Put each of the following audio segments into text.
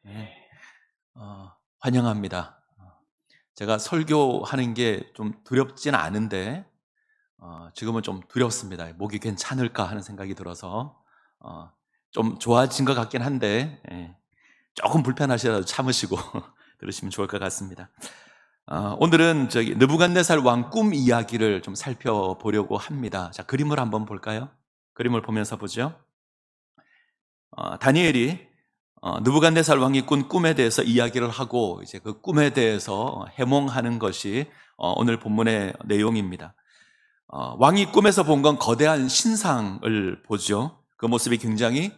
네, 환영합니다. 제가 설교하는 게 좀 두렵진 않은데 지금은 좀 두렵습니다. 목이 괜찮을까 하는 생각이 들어서 좀 좋아진 것 같긴 한데 조금 불편하시더라도 참으시고 들으시면 좋을 것 같습니다. 오늘은 느부갓네살 왕 꿈 이야기를 좀 살펴보려고 합니다. 자, 그림을 한번 볼까요? 그림을 보면서 보죠. 다니엘이 느부갓네살 왕이 꾼 꿈에 대해서 이야기를 하고 이제 그 꿈에 대해서 해몽하는 것이 오늘 본문의 내용입니다. 왕이 꿈에서 본 건 거대한 신상을 보죠. 그 모습이 굉장히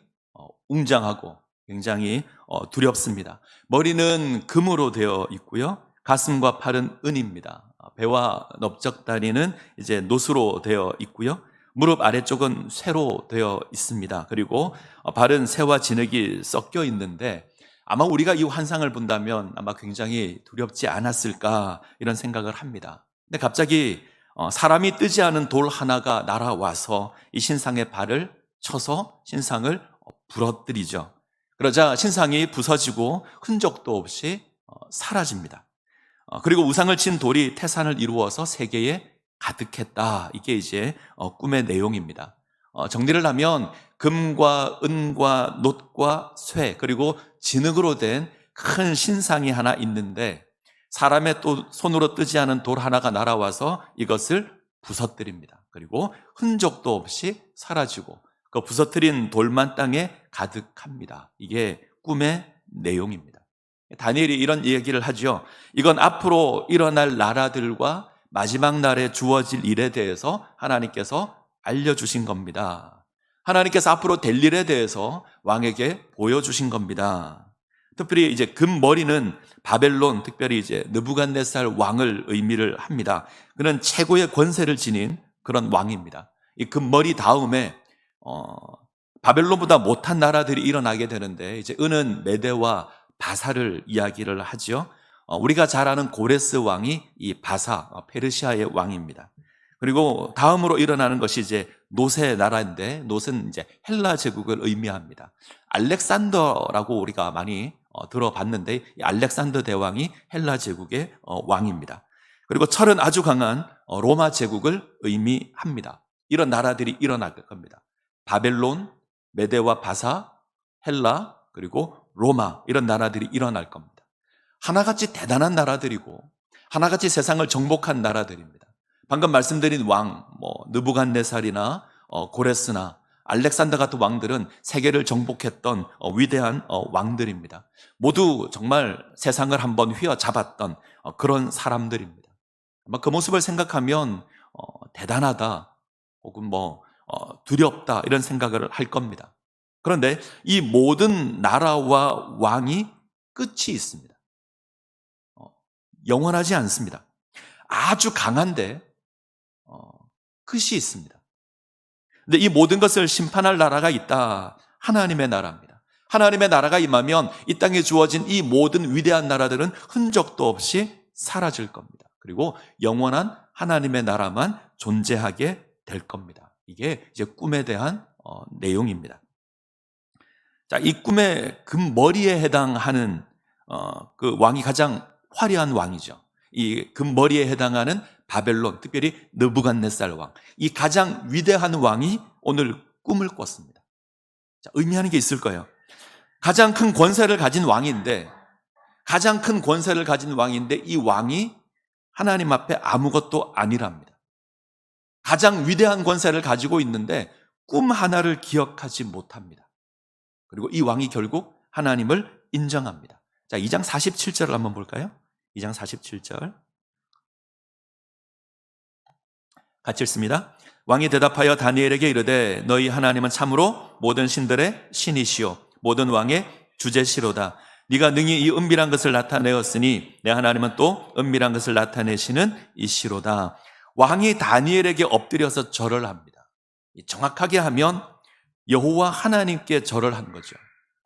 웅장하고 굉장히 두렵습니다. 머리는 금으로 되어 있고요. 가슴과 팔은 은입니다. 배와 넓적다리는 이제 노수로 되어 있고요. 무릎 아래쪽은 쇠로 되어 있습니다. 그리고 발은 새와 진흙이 섞여 있는데 아마 우리가 이 환상을 본다면 아마 굉장히 두렵지 않았을까 이런 생각을 합니다. 근데 갑자기 사람이 뜨지 않은 돌 하나가 날아와서 이 신상의 발을 쳐서 신상을 부러뜨리죠. 그러자 신상이 부서지고 흔적도 없이 사라집니다. 그리고 우상을 친 돌이 태산을 이루어서 세계에 가득했다. 이게 이제 꿈의 내용입니다. 정리를 하면 금과 은과 놋과 쇠 그리고 진흙으로 된 큰 신상이 하나 있는데 사람의 또 손으로 뜨지 않은 돌 하나가 날아와서 이것을 부서뜨립니다. 그리고 흔적도 없이 사라지고 그 부서뜨린 돌만 땅에 가득합니다. 이게 꿈의 내용입니다. 다니엘이 이런 얘기를 하죠. 이건 앞으로 일어날 나라들과 마지막 날에 주어질 일에 대해서 하나님께서 알려주신 겁니다. 하나님께서 앞으로 될 일에 대해서 왕에게 보여주신 겁니다. 특별히 이제 금머리는 바벨론, 특별히 이제 느부갓네살 왕을 의미를 합니다. 그는 최고의 권세를 지닌 그런 왕입니다. 이 금머리 다음에 바벨론보다 못한 나라들이 일어나게 되는데 이제 은은 메대와 바사를 이야기를 하죠. 우리가 잘 아는 고레스 왕이 이 바사, 페르시아의 왕입니다. 그리고 다음으로 일어나는 것이 이제 놋의 나라인데 놋은 이제 헬라 제국을 의미합니다. 알렉산더라고 우리가 많이 들어봤는데 이 알렉산더 대왕이 헬라 제국의 왕입니다. 그리고 철은 아주 강한 로마 제국을 의미합니다. 이런 나라들이 일어날 겁니다. 바벨론, 메대와 바사, 헬라, 그리고 로마 이런 나라들이 일어날 겁니다. 하나같이 대단한 나라들이고 하나같이 세상을 정복한 나라들입니다. 방금 말씀드린 왕, 느부갓네살이나 고레스나 알렉산더 같은 왕들은 세계를 정복했던 위대한 왕들입니다. 모두 정말 세상을 한번 휘어잡았던 그런 사람들입니다. 아마 그 모습을 생각하면 대단하다 혹은 두렵다 이런 생각을 할 겁니다. 그런데 이 모든 나라와 왕이 끝이 있습니다. 영원하지 않습니다. 아주 강한데 끝이 있습니다. 근데 이 모든 것을 심판할 나라가 있다. 하나님의 나라입니다. 하나님의 나라가 임하면 이 땅에 주어진 이 모든 위대한 나라들은 흔적도 없이 사라질 겁니다. 그리고 영원한 하나님의 나라만 존재하게 될 겁니다. 이게 이제 꿈에 대한 내용입니다. 자, 이 꿈의 금머리에 해당하는 그 왕이 가장 화려한 왕이죠. 이 금머리에 해당하는 바벨론, 특별히 느부갓네살 왕, 이 가장 위대한 왕이 오늘 꿈을 꿨습니다. 자, 의미하는 게 있을 거예요. 가장 큰 권세를 가진 왕인데 이 왕이 하나님 앞에 아무것도 아니랍니다. 가장 위대한 권세를 가지고 있는데 꿈 하나를 기억하지 못합니다. 그리고 이 왕이 결국 하나님을 인정합니다. 자, 2장 47절을 한번 볼까요? 2장 47절. 같이 읽습니다. 왕이 대답하여 다니엘에게 이르되 너희 하나님은 참으로 모든 신들의 신이시오 모든 왕의 주제시로다. 네가 능히 이 은밀한 것을 나타내었으니 내 하나님은 또 은밀한 것을 나타내시는 이시로다. 왕이 다니엘에게 엎드려서 절을 합니다. 정확하게 하면 여호와 하나님께 절을 한 거죠.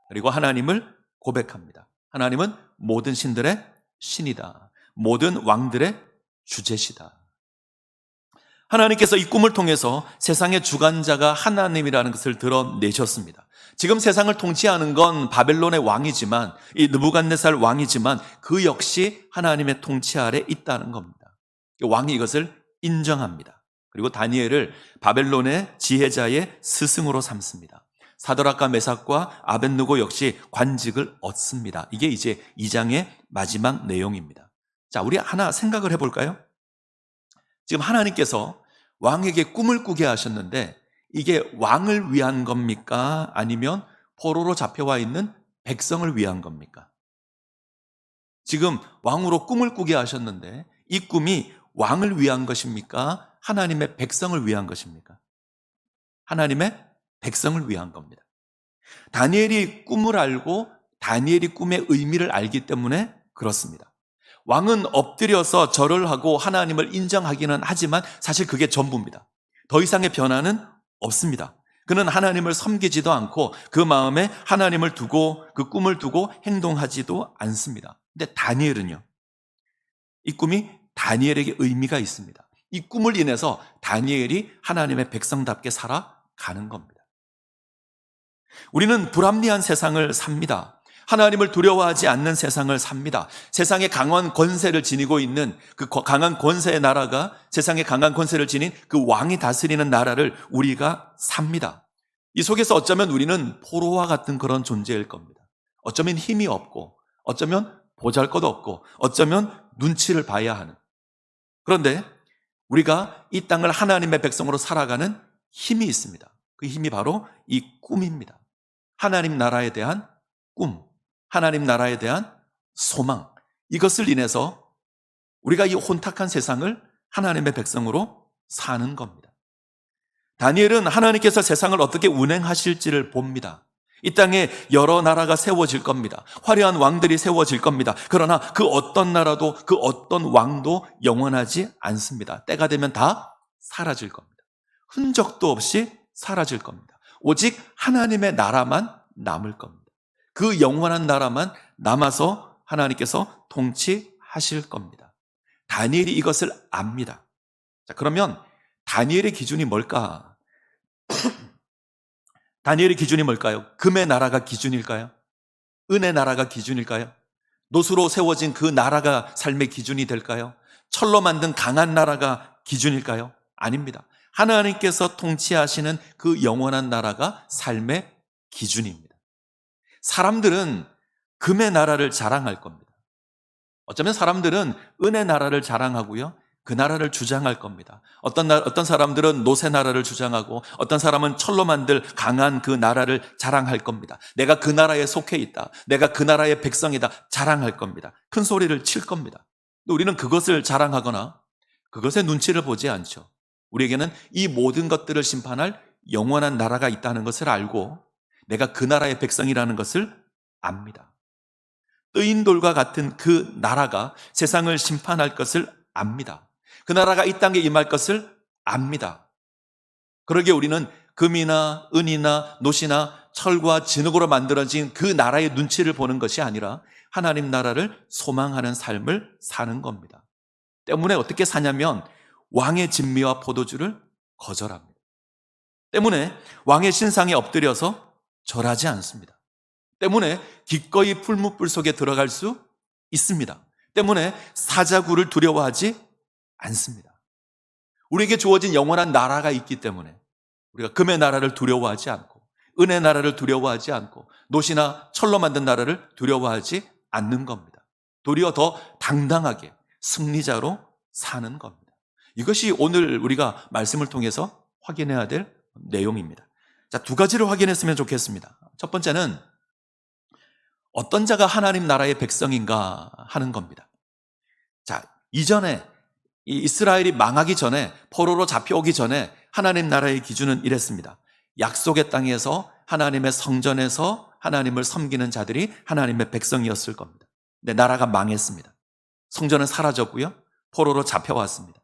그리고 하나님을 고백합니다. 하나님은 모든 신들의 신이다. 모든 왕들의 주제시다. 하나님께서 이 꿈을 통해서 세상의 주관자가 하나님이라는 것을 드러내셨습니다. 지금 세상을 통치하는 건 바벨론의 왕이지만, 이 느부갓네살 왕이지만 그 역시 하나님의 통치 아래 있다는 겁니다. 왕이 이것을 인정합니다. 그리고 다니엘을 바벨론의 지혜자의 스승으로 삼습니다. 사드락과 메삭과 아벳느고 역시 관직을 얻습니다. 이게 이제 2장의 마지막 내용입니다. 자, 우리 하나 생각을 해볼까요? 지금 하나님께서 왕에게 꿈을 꾸게 하셨는데 이게 왕을 위한 겁니까? 아니면 포로로 잡혀와 있는 백성을 위한 겁니까? 지금 왕으로 꿈을 꾸게 하셨는데 이 꿈이 왕을 위한 것입니까? 하나님의 백성을 위한 것입니까? 하나님의 백성을 위한 겁니다. 다니엘이 꿈을 알고 다니엘이 꿈의 의미를 알기 때문에 그렇습니다. 왕은 엎드려서 절을 하고 하나님을 인정하기는 하지만 사실 그게 전부입니다. 더 이상의 변화는 없습니다. 그는 하나님을 섬기지도 않고 그 마음에 하나님을 두고 그 꿈을 두고 행동하지도 않습니다. 근데 다니엘은요, 이 꿈이 다니엘에게 의미가 있습니다. 이 꿈을 인해서 다니엘이 하나님의 백성답게 살아가는 겁니다. 우리는 불합리한 세상을 삽니다. 하나님을 두려워하지 않는 세상을 삽니다. 세상에 강한 권세를 지니고 있는 그 강한 권세의 나라가, 세상에 강한 권세를 지닌 그 왕이 다스리는 나라를 우리가 삽니다. 이 속에서 어쩌면 우리는 포로와 같은 그런 존재일 겁니다. 어쩌면 힘이 없고, 어쩌면 보잘것없고, 어쩌면 눈치를 봐야 하는. 그런데 우리가 이 땅을 하나님의 백성으로 살아가는 힘이 있습니다. 그 힘이 바로 이 꿈입니다. 하나님 나라에 대한 꿈, 하나님 나라에 대한 소망, 이것을 인해서 우리가 이 혼탁한 세상을 하나님의 백성으로 사는 겁니다. 다니엘은 하나님께서 세상을 어떻게 운행하실지를 봅니다. 이 땅에 여러 나라가 세워질 겁니다. 화려한 왕들이 세워질 겁니다. 그러나 그 어떤 나라도 그 어떤 왕도 영원하지 않습니다. 때가 되면 다 사라질 겁니다. 흔적도 없이 사라질 겁니다. 오직 하나님의 나라만 남을 겁니다. 그 영원한 나라만 남아서 하나님께서 통치하실 겁니다. 다니엘이 이것을 압니다. 자, 그러면 다니엘의 기준이 뭘까? 다니엘의 기준이 뭘까요? 금의 나라가 기준일까요? 은의 나라가 기준일까요? 노수로 세워진 그 나라가 삶의 기준이 될까요? 철로 만든 강한 나라가 기준일까요? 아닙니다. 하나님께서 통치하시는 그 영원한 나라가 삶의 기준입니다. 사람들은 금의 나라를 자랑할 겁니다. 어쩌면 사람들은 은의 나라를 자랑하고요, 그 나라를 주장할 겁니다. 어떤 사람들은 노새 나라를 주장하고 어떤 사람은 철로 만들 강한 그 나라를 자랑할 겁니다. 내가 그 나라에 속해 있다, 내가 그 나라의 백성이다 자랑할 겁니다. 큰 소리를 칠 겁니다. 우리는 그것을 자랑하거나 그것의 눈치를 보지 않죠. 우리에게는 이 모든 것들을 심판할 영원한 나라가 있다는 것을 알고 내가 그 나라의 백성이라는 것을 압니다. 뜨인 돌과 같은 그 나라가 세상을 심판할 것을 압니다. 그 나라가 이 땅에 임할 것을 압니다. 그러기에 우리는 금이나 은이나 노시나 철과 진흙으로 만들어진 그 나라의 눈치를 보는 것이 아니라 하나님 나라를 소망하는 삶을 사는 겁니다. 때문에 어떻게 사냐면 왕의 진미와 포도주를 거절합니다. 때문에 왕의 신상에 엎드려서 절하지 않습니다. 때문에 기꺼이 풀무불 속에 들어갈 수 있습니다. 때문에 사자굴을 두려워하지 않습니다. 우리에게 주어진 영원한 나라가 있기 때문에 우리가 금의 나라를 두려워하지 않고 은의 나라를 두려워하지 않고 노시나 철로 만든 나라를 두려워하지 않는 겁니다. 도리어 더 당당하게 승리자로 사는 겁니다. 이것이 오늘 우리가 말씀을 통해서 확인해야 될 내용입니다. 자, 두 가지를 확인했으면 좋겠습니다. 첫 번째는 어떤 자가 하나님 나라의 백성인가 하는 겁니다. 자, 이전에 이 이스라엘이 망하기 전에, 포로로 잡혀오기 전에 하나님 나라의 기준은 이랬습니다. 약속의 땅에서 하나님의 성전에서 하나님을 섬기는 자들이 하나님의 백성이었을 겁니다. 근데 나라가 망했습니다. 성전은 사라졌고요, 포로로 잡혀왔습니다.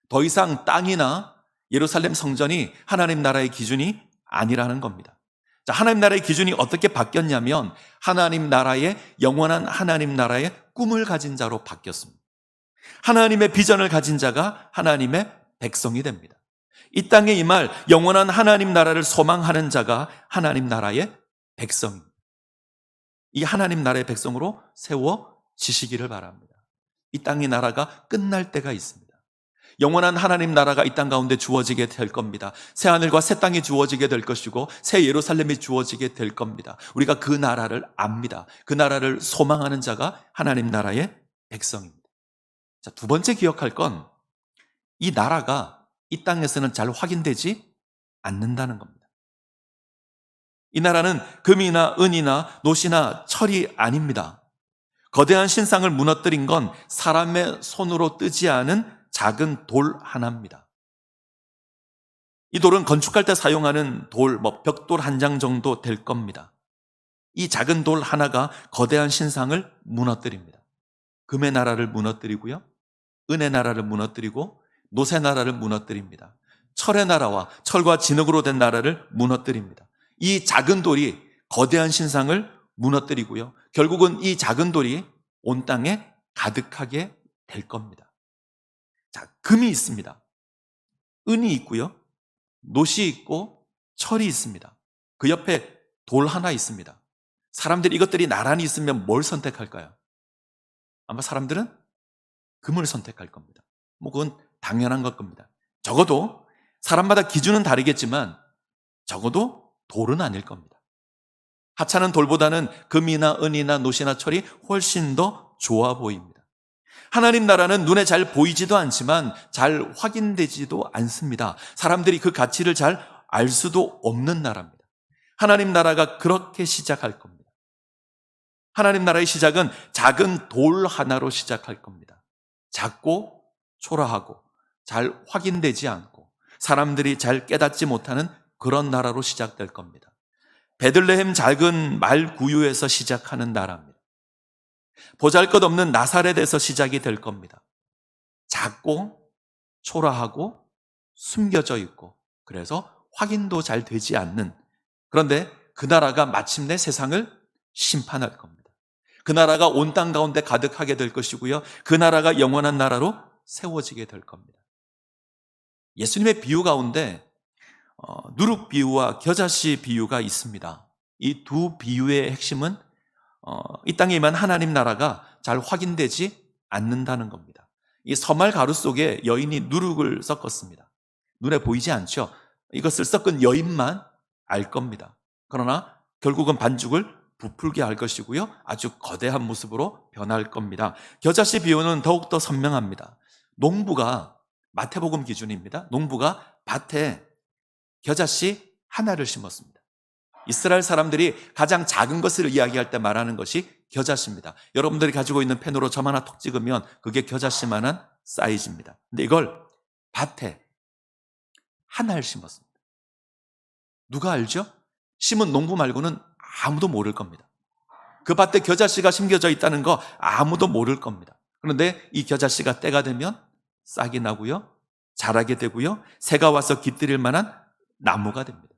더 이상 땅이나 예루살렘 성전이 하나님 나라의 기준이 아니라는 겁니다. 자, 하나님 나라의 기준이 어떻게 바뀌었냐면 하나님 나라의 영원한 하나님 나라의 꿈을 가진 자로 바뀌었습니다. 하나님의 비전을 가진 자가 하나님의 백성이 됩니다. 이 땅에 임할 영원한 하나님 나라를 소망하는 자가 하나님 나라의 백성입니다. 이 하나님 나라의 백성으로 세워지시기를 바랍니다. 이 땅의 나라가 끝날 때가 있습니다. 영원한 하나님 나라가 이 땅 가운데 주어지게 될 겁니다. 새 하늘과 새 땅이 주어지게 될 것이고 새 예루살렘이 주어지게 될 겁니다. 우리가 그 나라를 압니다. 그 나라를 소망하는 자가 하나님 나라의 백성입니다. 자, 두 번째 기억할 건 이 나라가 이 땅에서는 잘 확인되지 않는다는 겁니다. 이 나라는 금이나 은이나 노시나 철이 아닙니다. 거대한 신상을 무너뜨린 건 사람의 손으로 뜨지 않은 작은 돌 하나입니다. 이 돌은 건축할 때 사용하는 돌, 벽돌 한 장 정도 될 겁니다. 이 작은 돌 하나가 거대한 신상을 무너뜨립니다. 금의 나라를 무너뜨리고요, 은의 나라를 무너뜨리고 노새 나라를 무너뜨립니다. 철의 나라와 철과 진흙으로 된 나라를 무너뜨립니다. 이 작은 돌이 거대한 신상을 무너뜨리고요, 결국은 이 작은 돌이 온 땅에 가득하게 될 겁니다. 자, 금이 있습니다. 은이 있고요, 노시 있고 철이 있습니다. 그 옆에 돌 하나 있습니다. 사람들이 이것들이 나란히 있으면 뭘 선택할까요? 아마 사람들은 금을 선택할 겁니다. 그건 당연한 것 겁니다. 적어도 사람마다 기준은 다르겠지만 적어도 돌은 아닐 겁니다. 하찮은 돌보다는 금이나 은이나 노시나 철이 훨씬 더 좋아 보입니다. 하나님 나라는 눈에 잘 보이지도 않지만 잘 확인되지도 않습니다. 사람들이 그 가치를 잘 알 수도 없는 나라입니다. 하나님 나라가 그렇게 시작할 겁니다. 하나님 나라의 시작은 작은 돌 하나로 시작할 겁니다. 작고 초라하고 잘 확인되지 않고 사람들이 잘 깨닫지 못하는 그런 나라로 시작될 겁니다. 베들레헴 작은 말 구유에서 시작하는 나라입니다. 보잘것없는 나사렛에서 시작이 될 겁니다. 작고 초라하고 숨겨져 있고 그래서 확인도 잘 되지 않는, 그런데 그 나라가 마침내 세상을 심판할 겁니다. 그 나라가 온 땅 가운데 가득하게 될 것이고요, 그 나라가 영원한 나라로 세워지게 될 겁니다. 예수님의 비유 가운데 누룩 비유와 겨자씨 비유가 있습니다. 이 두 비유의 핵심은 이 땅에 임한 하나님 나라가 잘 확인되지 않는다는 겁니다. 이 서말 가루 속에 여인이 누룩을 섞었습니다. 눈에 보이지 않죠? 이것을 섞은 여인만 알 겁니다. 그러나 결국은 반죽을 부풀게 할 것이고요, 아주 거대한 모습으로 변할 겁니다. 겨자씨 비유는 더욱더 선명합니다. 농부가, 마태복음 기준입니다, 농부가 밭에 겨자씨 하나를 심었습니다. 이스라엘 사람들이 가장 작은 것을 이야기할 때 말하는 것이 겨자씨입니다. 여러분들이 가지고 있는 펜으로 점 하나 톡 찍으면 그게 겨자씨만한 사이즈입니다. 근데 이걸 밭에 하나를 심었습니다. 누가 알죠? 심은 농부 말고는 아무도 모를 겁니다. 그 밭에 겨자씨가 심겨져 있다는 거 아무도 모를 겁니다. 그런데 이 겨자씨가 때가 되면 싹이 나고요, 자라게 되고요, 새가 와서 깃들일 만한 나무가 됩니다.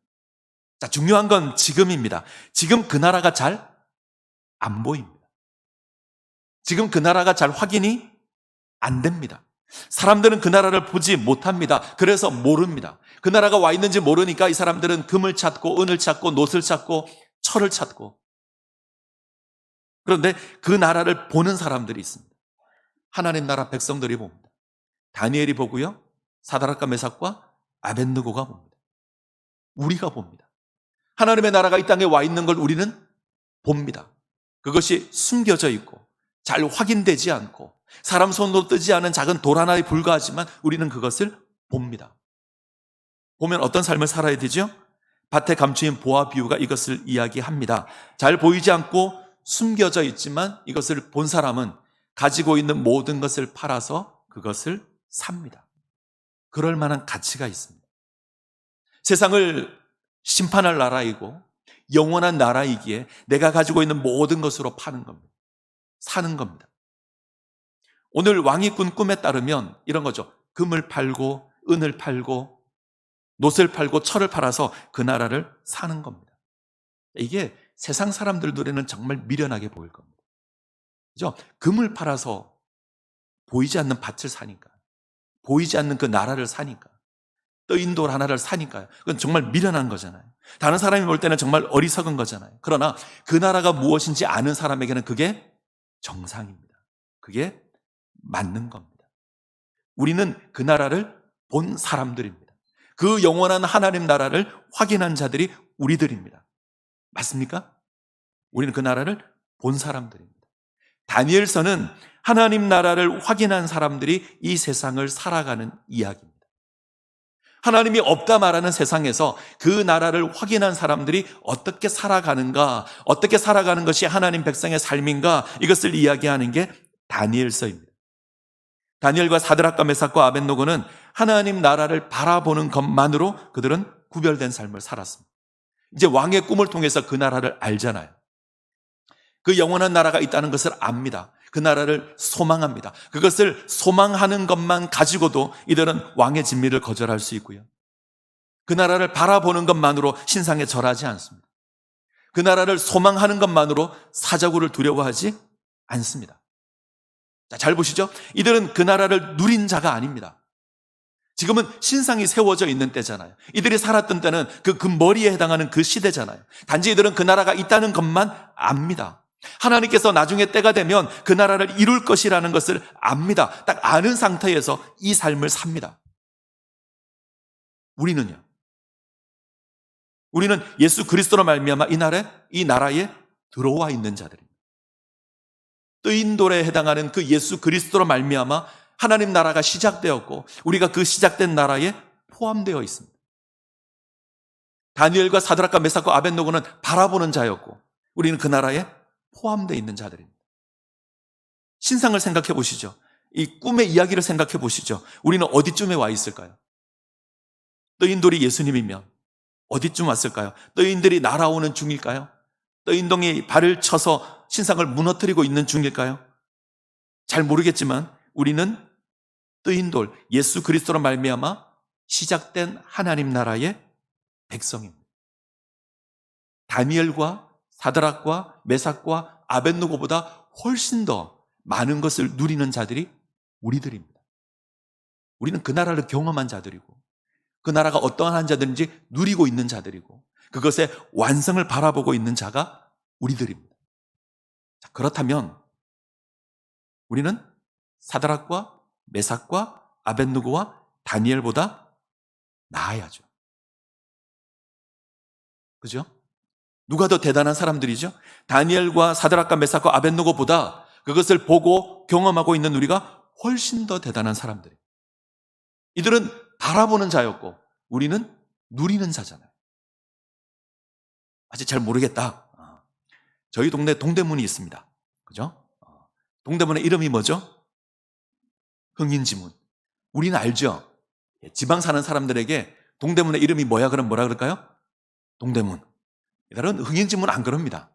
자, 중요한 건 지금입니다. 지금 그 나라가 잘 안 보입니다. 지금 그 나라가 잘 확인이 안 됩니다. 사람들은 그 나라를 보지 못합니다. 그래서 모릅니다. 그 나라가 와 있는지 모르니까 이 사람들은 금을 찾고 은을 찾고 노를 찾고 철을 찾고, 그런데 그 나라를 보는 사람들이 있습니다. 하나님 나라 백성들이 봅니다. 다니엘이 보고요, 사드락과 메삭과 아벳느고가 봅니다. 우리가 봅니다. 하나님의 나라가 이 땅에 와 있는 걸 우리는 봅니다. 그것이 숨겨져 있고 잘 확인되지 않고 사람 손으로 뜨지 않은 작은 돌 하나에 불과하지만 우리는 그것을 봅니다. 보면 어떤 삶을 살아야 되죠? 밭에 감추인 보화 비유가 이것을 이야기합니다. 잘 보이지 않고 숨겨져 있지만 이것을 본 사람은 가지고 있는 모든 것을 팔아서 그것을 삽니다. 그럴 만한 가치가 있습니다. 세상을 심판할 나라이고 영원한 나라이기에 내가 가지고 있는 모든 것으로 파는 겁니다. 사는 겁니다. 오늘 왕이 꾼 꿈에 따르면 이런 거죠. 금을 팔고 은을 팔고 놋을 팔고 철을 팔아서 그 나라를 사는 겁니다. 이게 세상 사람들 눈에는 정말 미련하게 보일 겁니다. 그죠? 금을 팔아서 보이지 않는 밭을 사니까, 보이지 않는 그 나라를 사니까, 떠인돌 하나를 사니까요. 그건 정말 미련한 거잖아요. 다른 사람이 볼 때는 정말 어리석은 거잖아요. 그러나 그 나라가 무엇인지 아는 사람에게는 그게 정상입니다. 그게 맞는 겁니다. 우리는 그 나라를 본 사람들입니다. 그 영원한 하나님 나라를 확인한 자들이 우리들입니다. 맞습니까? 우리는 그 나라를 본 사람들입니다. 다니엘서는 하나님 나라를 확인한 사람들이 이 세상을 살아가는 이야기입니다. 하나님이 없다 말하는 세상에서 그 나라를 확인한 사람들이 어떻게 살아가는가, 어떻게 살아가는 것이 하나님 백성의 삶인가, 이것을 이야기하는 게 다니엘서입니다. 다니엘과 사드락과 메삭과 아벳노고는 하나님 나라를 바라보는 것만으로 그들은 구별된 삶을 살았습니다. 이제 왕의 꿈을 통해서 그 나라를 알잖아요. 그 영원한 나라가 있다는 것을 압니다. 그 나라를 소망합니다. 그것을 소망하는 것만 가지고도 이들은 왕의 진미를 거절할 수 있고요. 그 나라를 바라보는 것만으로 신상에 절하지 않습니다. 그 나라를 소망하는 것만으로 사자굴을 두려워하지 않습니다. 자, 잘 보시죠. 이들은 그 나라를 누린 자가 아닙니다. 지금은 신상이 세워져 있는 때잖아요. 이들이 살았던 때는 그 머리에 해당하는 그 시대잖아요. 단지 이들은 그 나라가 있다는 것만 압니다. 하나님께서 나중에 때가 되면 그 나라를 이룰 것이라는 것을 압니다. 딱 아는 상태에서 이 삶을 삽니다. 우리는요? 우리는 예수 그리스도로 말미암아 이 나라에 들어와 있는 자들입니다. 뜨인돌에 해당하는 그 예수 그리스도로 말미암아 하나님 나라가 시작되었고 우리가 그 시작된 나라에 포함되어 있습니다. 다니엘과 사드락과 메삭과 아벳노고는 바라보는 자였고 우리는 그 나라에 포함되어 있는 자들입니다. 신상을 생각해 보시죠. 이 꿈의 이야기를 생각해 보시죠. 우리는 어디쯤에 와 있을까요? 뜨인돌이 예수님이면 어디쯤 왔을까요? 뜨인들이 날아오는 중일까요? 뜨인동이 발을 쳐서 신상을 무너뜨리고 있는 중일까요? 잘 모르겠지만 우리는 뜨인돌 예수 그리스도로 말미암아 시작된 하나님 나라의 백성입니다. 다니엘과 사드락과 메삭과 아벳노고보다 훨씬 더 많은 것을 누리는 자들이 우리들입니다. 우리는 그 나라를 경험한 자들이고 그 나라가 어떠한 자들인지 누리고 있는 자들이고 그것의 완성을 바라보고 있는 자가 우리들입니다. 자, 그렇다면 우리는 사드락과 메삭과 아벳누고와 다니엘보다 나아야죠. 그죠? 누가 더 대단한 사람들이죠? 다니엘과 사드락과 메삭과 아벳누고보다 그것을 보고 경험하고 있는 우리가 훨씬 더 대단한 사람들이에요. 이들은 바라보는 자였고 우리는 누리는 자잖아요. 아직 잘 모르겠다. 저희 동네 동대문이 있습니다. 그죠? 동대문의 이름이 뭐죠? 흥인지문. 우리는 알죠? 지방 사는 사람들에게 동대문의 이름이 뭐야? 그럼 뭐라 그럴까요? 동대문. 이들은 흥인지문 안 그럽니다.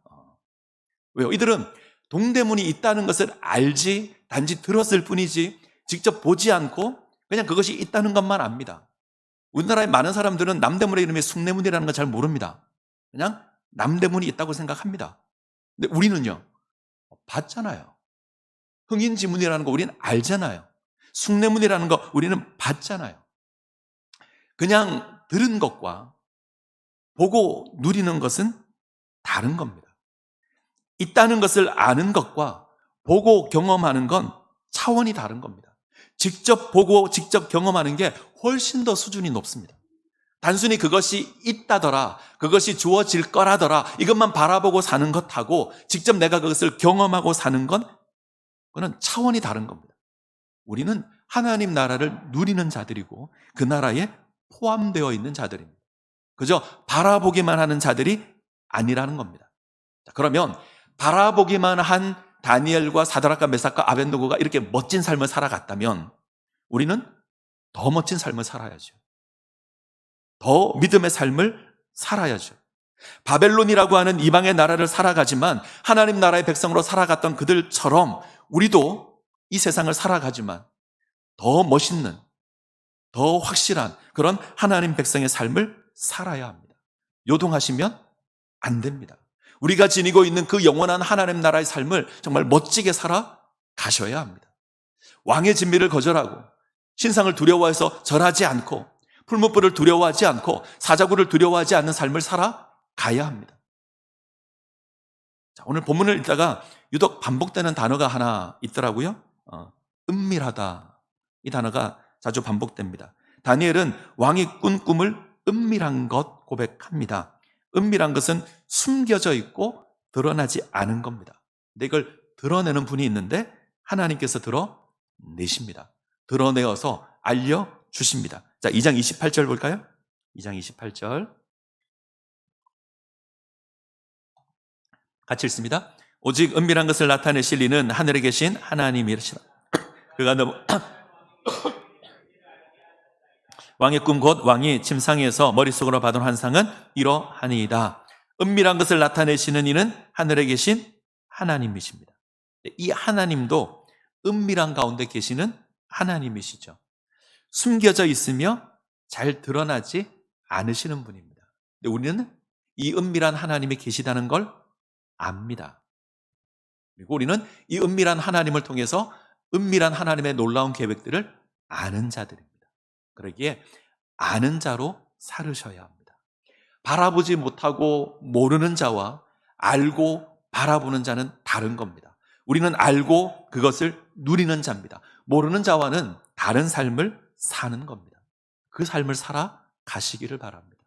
왜요? 이들은 동대문이 있다는 것을 알지 단지 들었을 뿐이지 직접 보지 않고 그냥 그것이 있다는 것만 압니다. 우리나라의 많은 사람들은 남대문의 이름이 숭례문이라는 걸 잘 모릅니다. 그냥 남대문이 있다고 생각합니다. 근데 우리는요, 봤잖아요. 흥인지문이라는 거 우리는 알잖아요. 숭례문이라는 거 우리는 봤잖아요. 그냥 들은 것과 보고 누리는 것은 다른 겁니다. 있다는 것을 아는 것과 보고 경험하는 건 차원이 다른 겁니다. 직접 보고 직접 경험하는 게 훨씬 더 수준이 높습니다. 단순히 그것이 있다더라, 그것이 주어질 거라더라, 이것만 바라보고 사는 것하고 직접 내가 그것을 경험하고 사는 건 그건 차원이 다른 겁니다. 우리는 하나님 나라를 누리는 자들이고 그 나라에 포함되어 있는 자들입니다. 그저 바라보기만 하는 자들이 아니라는 겁니다. 자, 그러면 바라보기만 한 다니엘과 사드락과 메삭과 아벳노고가 이렇게 멋진 삶을 살아갔다면 우리는 더 멋진 삶을 살아야죠. 더 믿음의 삶을 살아야죠. 바벨론이라고 하는 이방의 나라를 살아가지만 하나님 나라의 백성으로 살아갔던 그들처럼 우리도 이 세상을 살아가지만 더 멋있는, 더 확실한 그런 하나님 백성의 삶을 살아야 합니다. 요동하시면 안 됩니다. 우리가 지니고 있는 그 영원한 하나님 나라의 삶을 정말 멋지게 살아가셔야 합니다. 왕의 진미를 거절하고 신상을 두려워해서 절하지 않고 풀무불을 두려워하지 않고 사자굴을 두려워하지 않는 삶을 살아가야 합니다. 자, 오늘 본문을 읽다가 유독 반복되는 단어가 하나 있더라고요. 은밀하다. 이 단어가 자주 반복됩니다. 다니엘은 왕이 꾼 꿈을 은밀한 것 고백합니다. 은밀한 것은 숨겨져 있고 드러나지 않은 겁니다. 근데 이걸 드러내는 분이 있는데 하나님께서 드러내십니다. 드러내어서 알려주십니다. 자, 2장 28절 볼까요? 2장 28절 같이 읽습니다. 오직 은밀한 것을 나타내실 이는 하늘에 계신 하나님이시라. 그가 너무 왕의 꿈 곧 왕이 침상에서 머릿속으로 받은 환상은 이러하니이다. 은밀한 것을 나타내시는 이는 하늘에 계신 하나님이십니다. 이 하나님도 은밀한 가운데 계시는 하나님이시죠. 숨겨져 있으며 잘 드러나지 않으시는 분입니다. 근데 우리는 이 은밀한 하나님이 계시다는 걸 압니다. 그리고 우리는 이 은밀한 하나님을 통해서 은밀한 하나님의 놀라운 계획들을 아는 자들입니다. 그러기에 아는 자로 살으셔야 합니다. 바라보지 못하고 모르는 자와 알고 바라보는 자는 다른 겁니다. 우리는 알고 그것을 누리는 자입니다. 모르는 자와는 다른 삶을 사는 겁니다. 그 삶을 살아가시기를 바랍니다.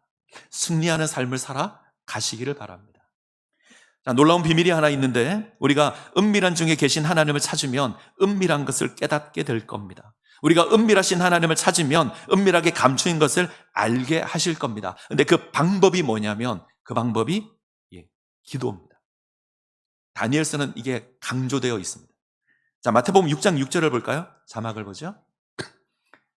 승리하는 삶을 살아가시기를 바랍니다. 자, 놀라운 비밀이 하나 있는데 우리가 은밀한 중에 계신 하나님을 찾으면 은밀한 것을 깨닫게 될 겁니다. 우리가 은밀하신 하나님을 찾으면 은밀하게 감추인 것을 알게 하실 겁니다. 근데 그 방법이 뭐냐면 그 방법이 기도입니다. 다니엘서는 이게 강조되어 있습니다. 자, 마태복음 6장 6절을 볼까요? 자막을 보죠.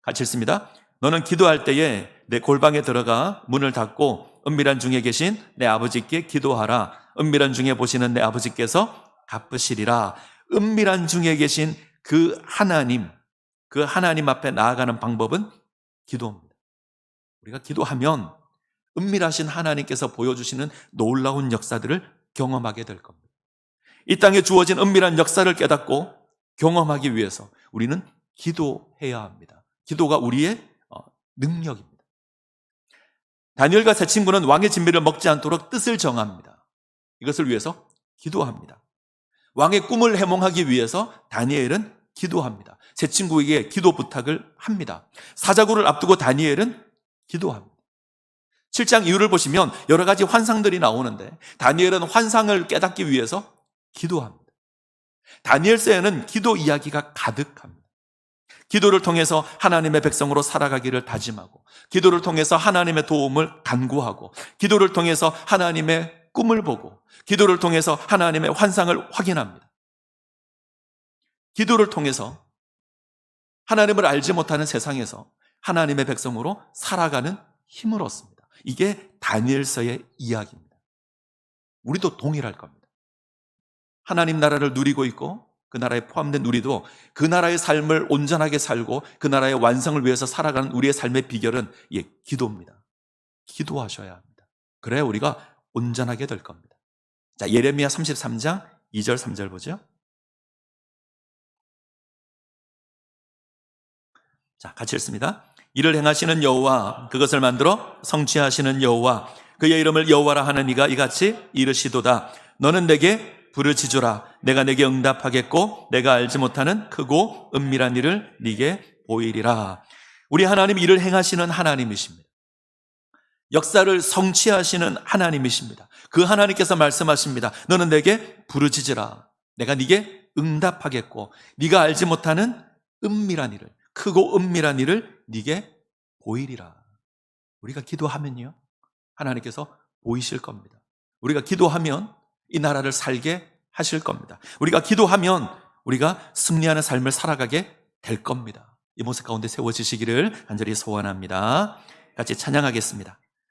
같이 읽습니다. 너는 기도할 때에 내 골방에 들어가 문을 닫고 은밀한 중에 계신 내 아버지께 기도하라. 은밀한 중에 보시는 내 아버지께서 갚으시리라. 은밀한 중에 계신 그 하나님 앞에 나아가는 방법은 기도입니다. 우리가 기도하면 은밀하신 하나님께서 보여주시는 놀라운 역사들을 경험하게 될 겁니다. 이 땅에 주어진 은밀한 역사를 깨닫고 경험하기 위해서 우리는 기도해야 합니다. 기도가 우리의 능력입니다. 다니엘과 세 친구는 왕의 진미를 먹지 않도록 뜻을 정합니다. 이것을 위해서 기도합니다. 왕의 꿈을 해몽하기 위해서 다니엘은 기도합니다. 세 친구에게 기도 부탁을 합니다. 사자굴을 앞두고 다니엘은 기도합니다. 7장 이후를 보시면 여러 가지 환상들이 나오는데 다니엘은 환상을 깨닫기 위해서 기도합니다. 다니엘서에는 기도 이야기가 가득합니다. 기도를 통해서 하나님의 백성으로 살아가기를 다짐하고, 기도를 통해서 하나님의 도움을 간구하고, 기도를 통해서 하나님의 꿈을 보고, 기도를 통해서 하나님의 환상을 확인합니다. 기도를 통해서 하나님을 알지 못하는 세상에서 하나님의 백성으로 살아가는 힘을 얻습니다. 이게 다니엘서의 이야기입니다. 우리도 동일할 겁니다. 하나님 나라를 누리고 있고 그 나라에 포함된 우리도 그 나라의 삶을 온전하게 살고 그 나라의 완성을 위해서 살아가는 우리의 삶의 비결은 기도입니다. 기도하셔야 합니다. 그래야 우리가 온전하게 될 겁니다. 자, 예레미야 33장 2절 3절 보죠. 자, 같이 읽습니다. 이를 행하시는 여호와, 그것을 만들어 성취하시는 여호와, 그의 이름을 여호와라 하는 이가 이같이 이르시도다. 너는 내게 부르짖으라. 내가 내게 응답하겠고 내가 알지 못하는 크고 은밀한 일을 네게 보이리라. 우리 하나님 일을 행하시는 하나님이십니다. 역사를 성취하시는 하나님이십니다. 그 하나님께서 말씀하십니다. 너는 내게 부르짖으라. 내가 네게 응답하겠고 네가 알지 못하는 은밀한 일을, 크고 은밀한 일을 네게 보이리라. 우리가 기도하면요, 하나님께서 보이실 겁니다. 우리가 기도하면 이 나라를 살게 하실 겁니다. 우리가 기도하면 우리가 승리하는 삶을 살아가게 될 겁니다. 이 모습 가운데 세워지시기를 간절히 소원합니다. 같이 찬양하겠습니다.